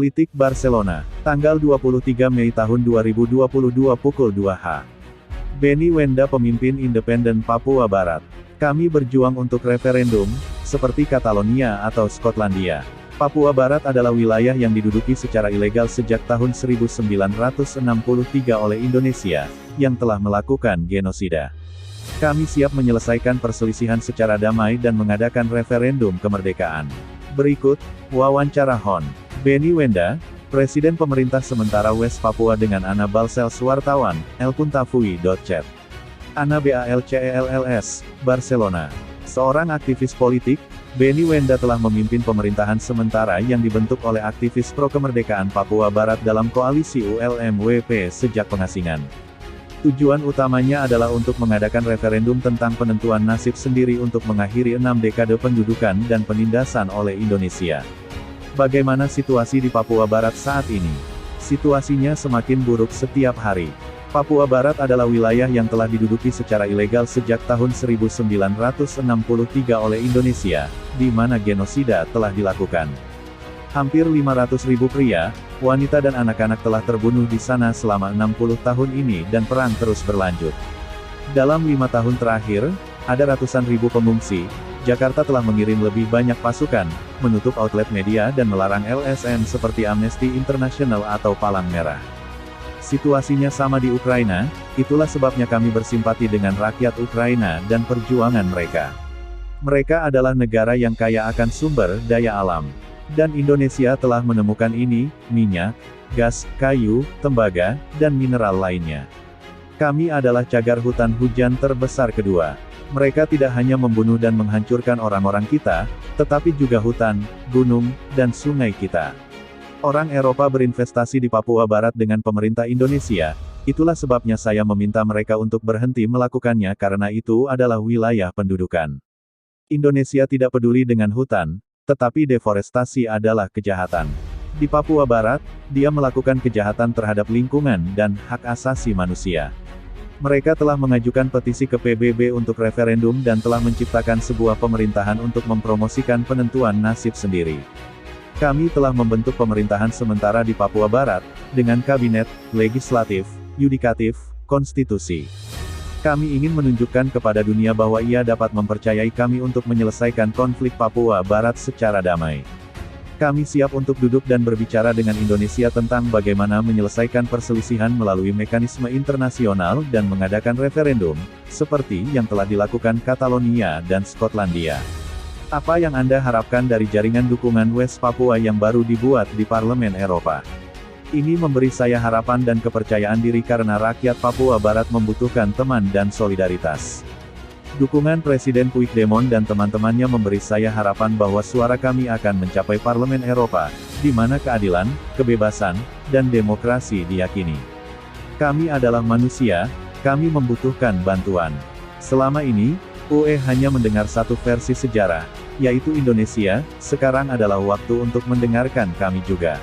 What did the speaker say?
Politik Barcelona, tanggal 23 Mei tahun 2022 pukul 2 h. Benny Wenda, pemimpin independen Papua Barat. Kami berjuang untuk referendum, seperti Catalonia atau Skotlandia. Papua Barat adalah wilayah yang diduduki secara ilegal sejak tahun 1963 oleh Indonesia, yang telah melakukan genosida. Kami siap menyelesaikan perselisihan secara damai dan mengadakan referendum kemerdekaan. Berikut, wawancara Hon. Benny Wenda, Presiden Pemerintah Sementara West Papua dengan Ana Balcells, wartawan, elpuntafui.chat. Ana Balcells, Barcelona. Seorang aktivis politik, Benny Wenda telah memimpin pemerintahan sementara yang dibentuk oleh aktivis pro-kemerdekaan Papua Barat dalam koalisi ULM-WP sejak pengasingan. Tujuan utamanya adalah untuk mengadakan referendum tentang penentuan nasib sendiri untuk mengakhiri 6 dekade pendudukan dan penindasan oleh Indonesia. Bagaimana situasi di Papua Barat saat ini? Situasinya semakin buruk setiap hari. Papua Barat adalah wilayah yang telah diduduki secara ilegal sejak tahun 1963 oleh Indonesia, di mana genosida telah dilakukan. Hampir 500.000 pria, wanita dan anak-anak telah terbunuh di sana selama 60 tahun ini dan perang terus berlanjut. Dalam 5 tahun terakhir, ada ratusan ribu pengungsi. Jakarta telah mengirim lebih banyak pasukan, menutup outlet media dan melarang LSM seperti Amnesty International atau Palang Merah. Situasinya sama di Ukraina, itulah sebabnya kami bersimpati dengan rakyat Ukraina dan perjuangan mereka. Mereka adalah negara yang kaya akan sumber daya alam. Dan Indonesia telah menemukan ini, minyak, gas, kayu, tembaga, dan mineral lainnya. Kami adalah cagar hutan hujan terbesar kedua. Mereka tidak hanya membunuh dan menghancurkan orang-orang kita, tetapi juga hutan, gunung, dan sungai kita. Orang Eropa berinvestasi di Papua Barat dengan pemerintah Indonesia, itulah sebabnya saya meminta mereka untuk berhenti melakukannya karena itu adalah wilayah pendudukan. Indonesia tidak peduli dengan hutan, tetapi deforestasi adalah kejahatan. Di Papua Barat, dia melakukan kejahatan terhadap lingkungan dan hak asasi manusia. Mereka telah mengajukan petisi ke PBB untuk referendum dan telah menciptakan sebuah pemerintahan untuk mempromosikan penentuan nasib sendiri. Kami telah membentuk pemerintahan sementara di Papua Barat, dengan kabinet, legislatif, yudikatif, konstitusi. Kami ingin menunjukkan kepada dunia bahwa ia dapat mempercayai kami untuk menyelesaikan konflik Papua Barat secara damai. Kami siap untuk duduk dan berbicara dengan Indonesia tentang bagaimana menyelesaikan perselisihan melalui mekanisme internasional dan mengadakan referendum, seperti yang telah dilakukan Catalonia dan Skotlandia. Apa yang Anda harapkan dari jaringan dukungan West Papua yang baru dibuat di Parlemen Eropa? Ini memberi saya harapan dan kepercayaan diri karena rakyat Papua Barat membutuhkan teman dan solidaritas. Dukungan Presiden Puigdemont dan teman-temannya memberi saya harapan bahwa suara kami akan mencapai Parlemen Eropa, di mana keadilan, kebebasan, dan demokrasi diyakini. Kami adalah manusia, kami membutuhkan bantuan. Selama ini, UE hanya mendengar satu versi sejarah, yaitu Indonesia, sekarang adalah waktu untuk mendengarkan kami juga.